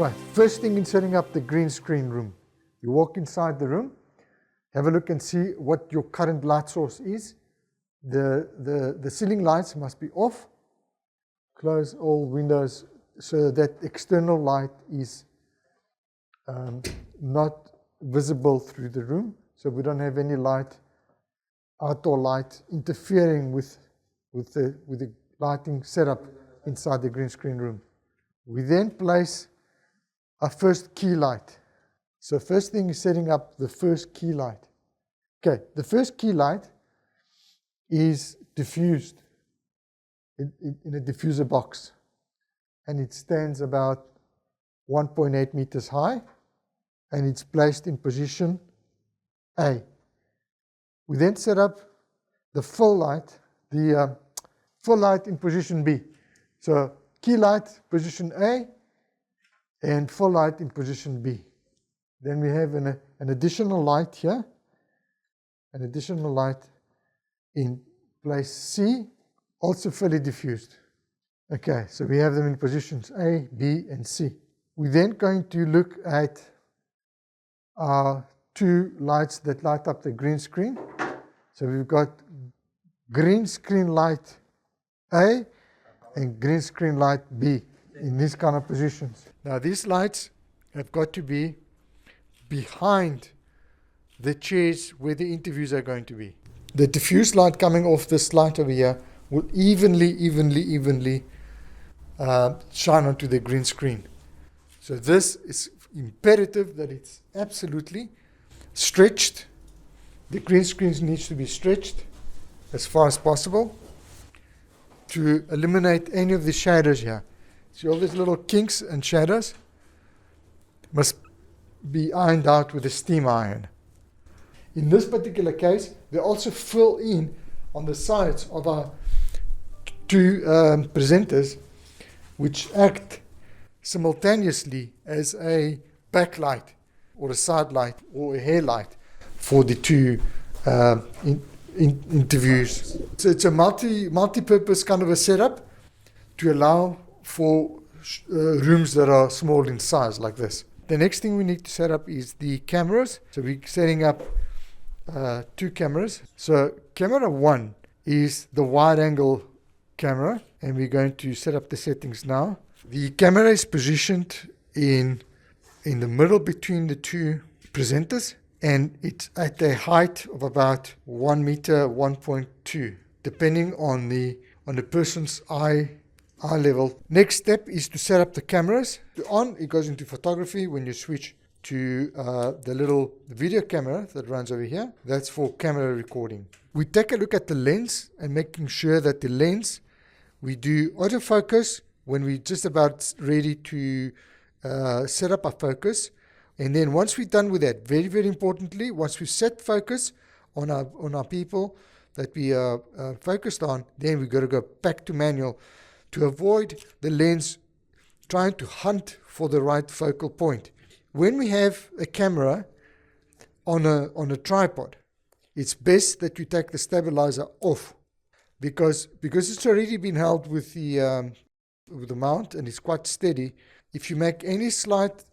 Right, first thing in setting up the green screen room, you walk inside the room, have a look and see what your current light source is. The ceiling lights must be off. Close all windows so that external light is not visible through the room. So we don't have any light, outdoor light, interfering with the lighting setup inside the green screen room. We then place our first key light. So first thing is setting up the first key light. Okay, the first key light is diffused in a diffuser box, and it stands about 1.8 meters high, and it's placed in position A. We then set up the full light, in position B. So key light position A and full light in position B. Then we have an additional light here, an additional light in place C, also fully diffused. Okay, so we have them in positions A, B, and C. We're then going to look at our two lights that light up the green screen. So we've got green screen light A and green screen light B in these kind of positions. Now these lights have got to be behind the chairs where the interviews are going to be. The diffuse light coming off this light over here will evenly shine onto the green screen. So this is imperative that it's absolutely stretched. The green screen needs to be stretched as far as possible to eliminate any of the shadows here. See all these little kinks and shadows must be ironed out with a steam iron. In this particular case, they also fill in on the sides of our two presenters, which act simultaneously as a backlight or a side light or a hair light for the two interviews. So it's a multi-purpose kind of a setup to allow for rooms that are small in size like this. The next thing we need to set up is the cameras. So we're setting up two cameras. So camera 1 is the wide angle camera, and we're going to set up the settings now. The camera is positioned in the middle between the two presenters, and it's at a height of about 1 meter, 1.2, depending on the person's eye level. Next step is to set up the cameras. On, it goes into photography. When you switch to the little video camera that runs over here, that's for camera recording. We take a look at the lens and making sure that the lens, we do autofocus when we're just about ready to set up our focus. And then once we're done with that, very, very importantly, once we set focus on our people that we are focused on, then we've got to go back to manual to avoid the lens trying to hunt for the right focal point. When we have a camera on a tripod, it's best that you take the stabilizer off because it's already been held with the mount and it's quite steady. If you make any slight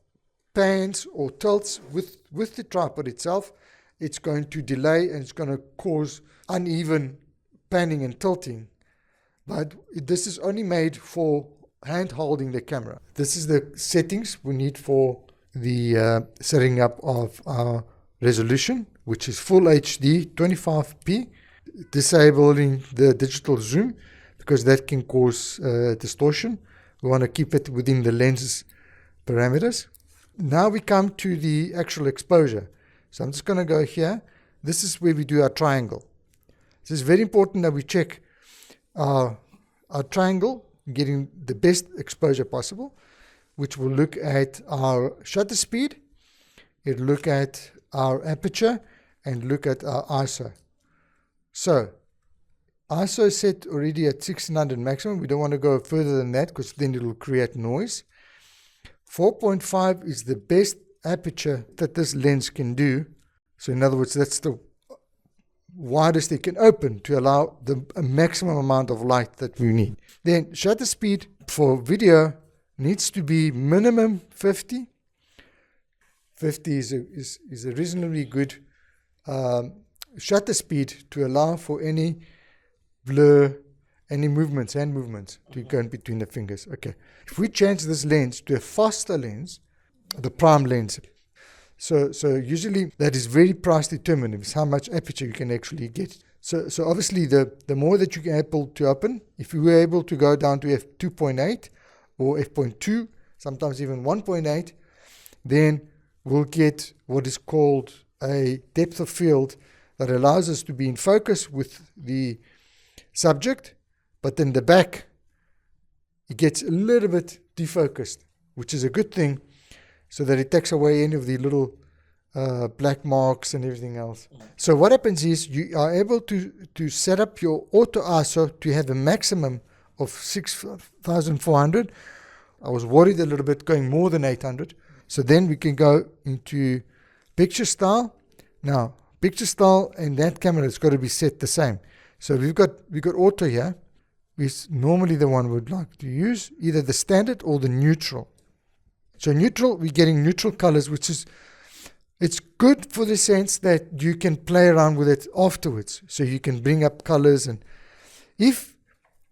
pans or tilts with the tripod itself, it's going to delay and it's going to cause uneven panning and tilting. But this is only made for hand holding the camera. This is the settings we need for the setting up of our resolution, which is full HD 25p, disabling the digital zoom because that can cause distortion. We want to keep it within the lens's parameters. Now we come to the actual exposure. So I'm just going to go here. This is where we do our triangle. This is very important that we check our triangle, getting the best exposure possible, which will look at our shutter speed, it'll look at our aperture, and look at our ISO. So ISO is set already at 1600 maximum. We don't want to go further than that because then it will create noise. 4.5 is the best aperture that this lens can do. So in other words, that's the widest it can open to allow a maximum amount of light that we need. Then shutter speed for video needs to be minimum 50. 50 is a reasonably good shutter speed to allow for any blur, any movements, hand movements to go in between the fingers. Okay. If we change this lens to a faster lens, the prime lens, so usually that is very price determinative. It's how much aperture you can actually get. So obviously the more that you can able to open, if you were able to go down to f2.8 or f.2, sometimes even 1.8, then we'll get what is called a depth of field that allows us to be in focus with the subject, but then the back, it gets a little bit defocused, which is a good thing, so that it takes away any of the little black marks and everything else. So what happens is you are able to set up your auto ISO to have a maximum of 6,400. I was worried a little bit going more than 800. So then we can go into picture style. Now, picture style and that camera has got to be set the same. So we've got auto here. Is normally the one we'd like to use, either the standard or the neutral. So neutral, we're getting neutral colors, which is, it's good for the sense that you can play around with it afterwards. So you can bring up colors, and if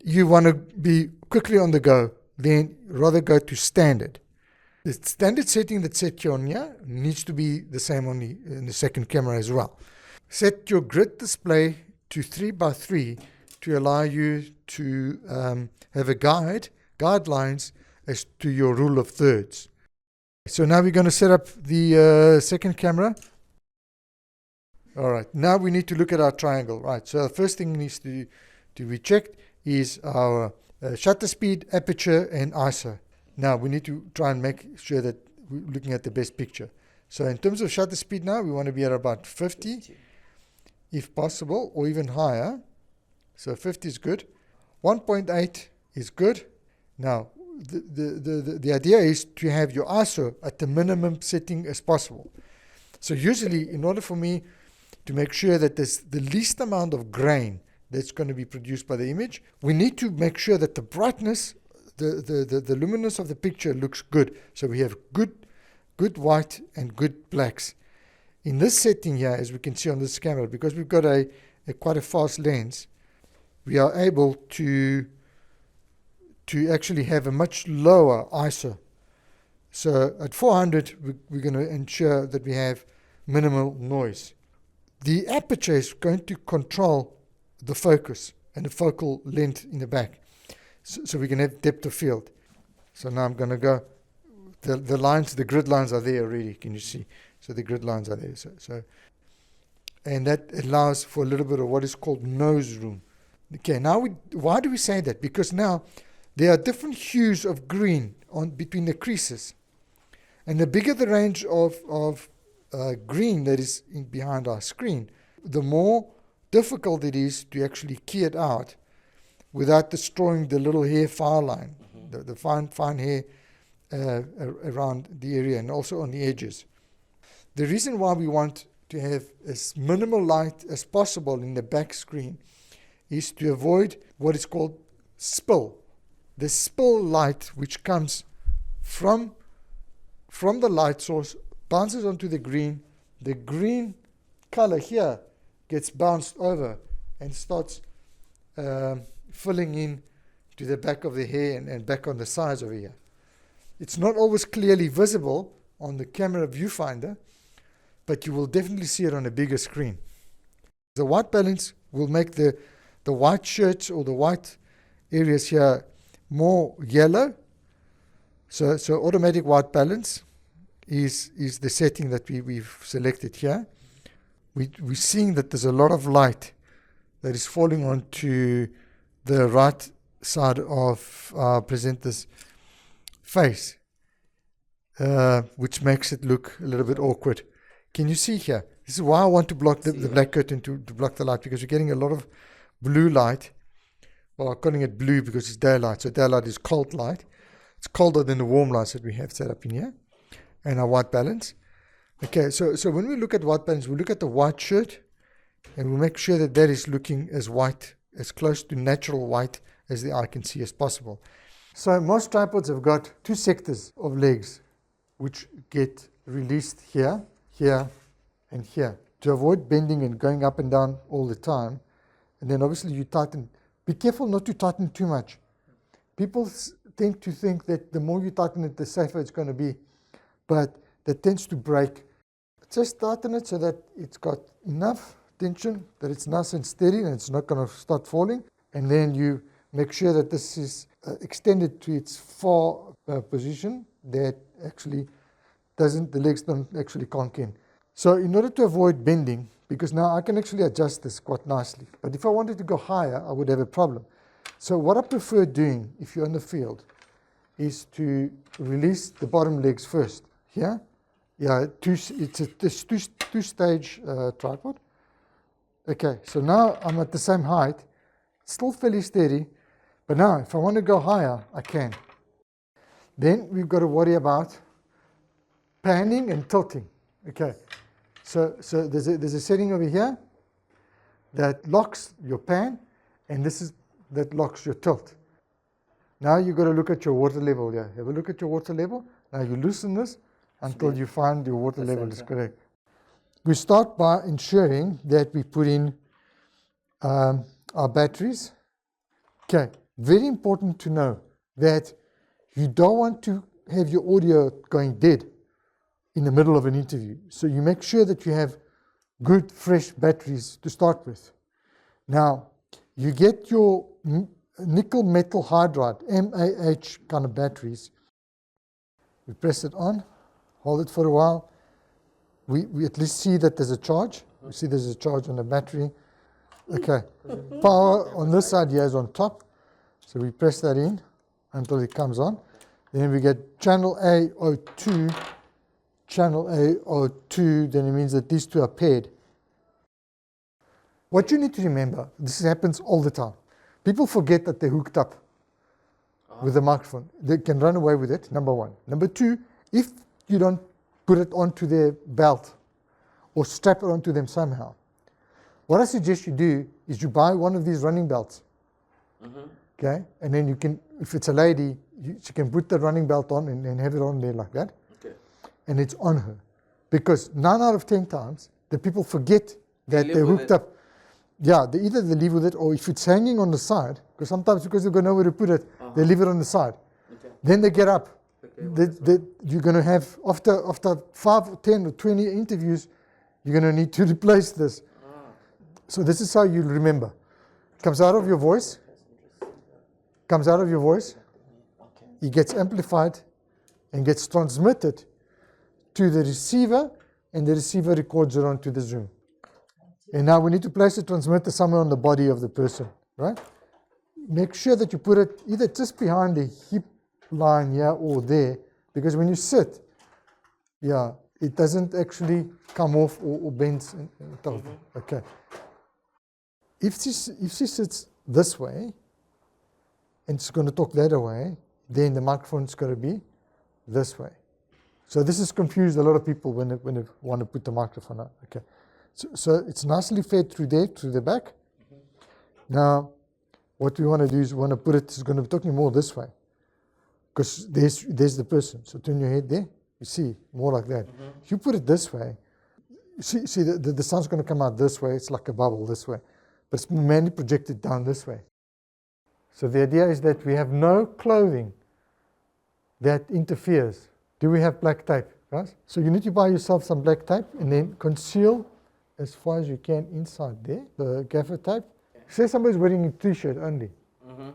you want to be quickly on the go, then rather go to standard. The standard setting that's set here on here needs to be the same on in the second camera as well. Set your grid display to 3x3 to allow you to have a guidelines as to your rule of thirds. So now we're going to set up the second camera. All right, now we need to look at our triangle. Right, so the first thing needs to be checked is our shutter speed, aperture, and ISO. Now we need to try and make sure that we're looking at the best picture. So in terms of shutter speed now, we want to be at about 50, if possible, or even higher. So 50 is good. 1.8 is good. Now, the idea is to have your ISO at the minimum setting as possible. So usually, in order for me to make sure that there's the least amount of grain that's going to be produced by the image, we need to make sure that the brightness, the luminance of the picture looks good. So we have good white and good blacks. In this setting here, as we can see on this camera, because we've got a quite a fast lens, we are able to actually have a much lower ISO. So at 400, we're going to ensure that we have minimal noise. The aperture is going to control the focus and the focal length in the back. So we can have depth of field. So now I'm going to go, the lines, the grid lines are there already, can you see? So the grid lines are there. So and that allows for a little bit of what is called nose room. Okay, now why do we say that? Because now there are different hues of green between the creases. And the bigger the range of green that is behind our screen, the more difficult it is to actually key it out without destroying the little hair file line, the fine hair around the area and also on the edges. The reason why we want to have as minimal light as possible in the back screen is to avoid what is called spill. The spill light, which comes from the light source, bounces onto the green color here gets bounced over and starts filling in to the back of the hair and back on the sides over here. It's not always clearly visible on the camera viewfinder, but you will definitely see it on a bigger screen. The white balance will make the white shirts or the white areas here more yellow. So automatic white balance is the setting that we've selected here. We're seeing that there's a lot of light that is falling onto the right side of our presenter's face, which makes it look a little bit awkward. Can you see here? This is why I want to block the black curtain to block the light, because you're getting a lot of blue light. Well, I'm calling it blue because it's daylight. So daylight is cold light. It's colder than the warm lights that we have set up in here. And our white balance. Okay, so when we look at white balance, we look at the white shirt and we make sure that that is looking as white, as close to natural white as the eye can see as possible. So most tripods have got two sectors of legs which get released here, here, and here to avoid bending and going up and down all the time. And then obviously you tighten. Be careful not to tighten too much. People tend to think that the more you tighten it, the safer it's going to be. But that tends to break. Just tighten it so that it's got enough tension that it's nice and steady and it's not going to start falling. And then you make sure that this is extended to its far position that actually doesn't, the legs don't actually conk in. So in order to avoid bending, because now I can actually adjust this quite nicely, but if I wanted to go higher, I would have a problem. So what I prefer doing, if you're in the field, is to release the bottom legs first. Here, yeah, it's a two-stage tripod. Okay, so now I'm at the same height, still fairly steady, but now if I want to go higher, I can. Then we've got to worry about panning and tilting. Okay, so there's a setting over here that locks your pan, and that locks your tilt. Now you've got to look at your water level here. Have a look at your water level. Now you loosen this until you find your water level is correct. We start by ensuring that we put in our batteries. Okay, very important to know that you don't want to have your audio going dead in the middle of an interview. So you make sure that you have good, fresh batteries to start with. Now, you get your nickel metal hydride, MAH kind of batteries. We press it on, hold it for a while. We at least see that there's a charge. We see there's a charge on the battery. Okay, power on this side here is on top. So we press that in until it comes on. Then we get channel A02, channel A02, then it means that these two are paired. What you need to remember, this happens all the time. People forget that they're hooked up with the microphone. They can run away with it, number one. Number two, if you don't put it onto their belt or strap it onto them somehow, what I suggest you do is you buy one of these running belts. Okay, and then you can, if it's a lady, she can put the running belt on and have it on there like that. Okay. And it's on her. Because 9 out of 10 times, the people forget that they're hooked up. Yeah, either they leave with it, or if it's hanging on the side, because sometimes because they've got nowhere to put it, they leave it on the side. Okay. Then they get up. Okay, you're going to have, after 5, 10 or 20 interviews, you're going to need to replace this. So this is how you remember. It comes out of your voice. Comes out of your voice. It gets amplified and gets transmitted to the receiver, and the receiver records it onto the Zoom. And now we need to place the transmitter somewhere on the body of the person, right? Make sure that you put it either just behind the hip line here or there, because when you sit, yeah, it doesn't actually come off or bends. Okay. If she sits this way, and she's going to talk the other way, then the microphone's going to be this way. So this has confused a lot of people when they want to put the microphone up. Okay. So it's nicely fed through there, through the back. Now, what we want to do is we want to put it, it's going to be talking more this way. Because there's the person. So turn your head there, you see, more like that. If you put it this way, see the sound's going to come out this way, it's like a bubble this way. But it's mainly projected down this way. So the idea is that we have no clothing that interferes. Do we have black tape, guys? So you need to buy yourself some black tape and then conceal as far as you can inside there, the gaffer tape. Say somebody's wearing a t-shirt only.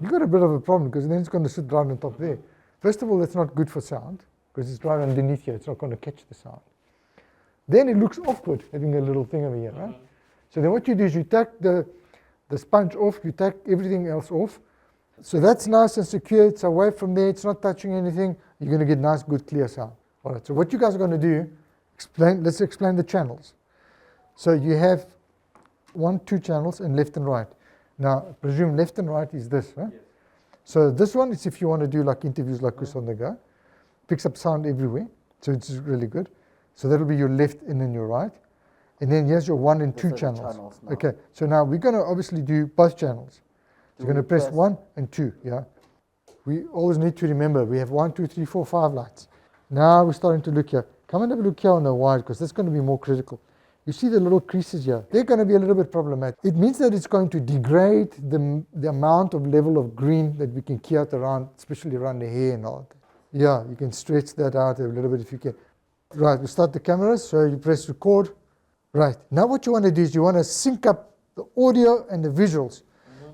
You've got a bit of a problem because then it's going to sit right on top there. First of all, that's not good for sound because it's right underneath here. It's not going to catch the sound. Then it looks awkward having a little thing over here, right? So then what you do is you take the sponge off, you take everything else off. So that's nice and secure. It's away from there. It's not touching anything. You're going to get nice, good, clear sound. All right. So what you guys are going to do, let's explain the channels. So you have 1, 2 channels and left and right. Now, I presume left and right is this, right? Yes. So this one is if you want to do like interviews like this on the go. Picks up sound everywhere. So it's really good. So that'll be your left and then your right. And then here's your 1 and 2 channels. Okay. So now we're going to obviously do both channels. You're going to press 1 and 2, yeah? we always need to remember we have 1, 2, 3, 4, 5 lights. Now we're starting to look here. Come and have a look here on the wide, because that's going to be more critical. You see the little creases here? They're going to be a little bit problematic. It means that it's going to degrade the amount of level of green that we can create around, especially around the hair and all that. Yeah, you can stretch that out a little bit if you can. Right, we start the cameras, so you press record. Right, now what you want to do is you want to sync up the audio and the visuals.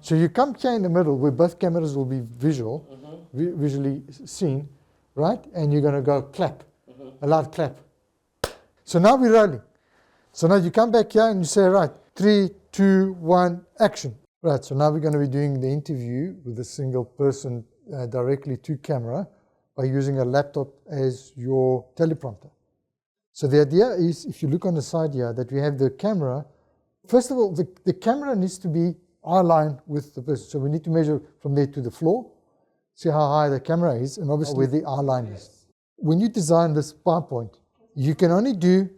So you come here in the middle where both cameras will be visual, visually seen, right? And you're going to go clap, a loud clap. So now we're rolling. So now you come back here and you say, right, 3, 2, 1, action. Right, so now we're going to be doing the interview with a single person directly to camera by using a laptop as your teleprompter. So the idea is, if you look on the side here, that we have the camera. First of all, the camera needs to be eye line with the person. So we need to measure from there to the floor, see how high the camera is, and obviously where the eye line is. When you design this PowerPoint, you can only do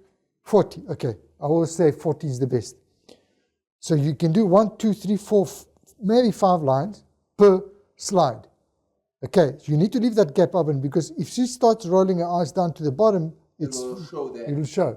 40. Okay, I always say 40 is the best. So you can do 1, 2, 3, 4, maybe 5 lines per slide. Okay, so you need to leave that gap open, because if she starts rolling her eyes down to the bottom, it'll show.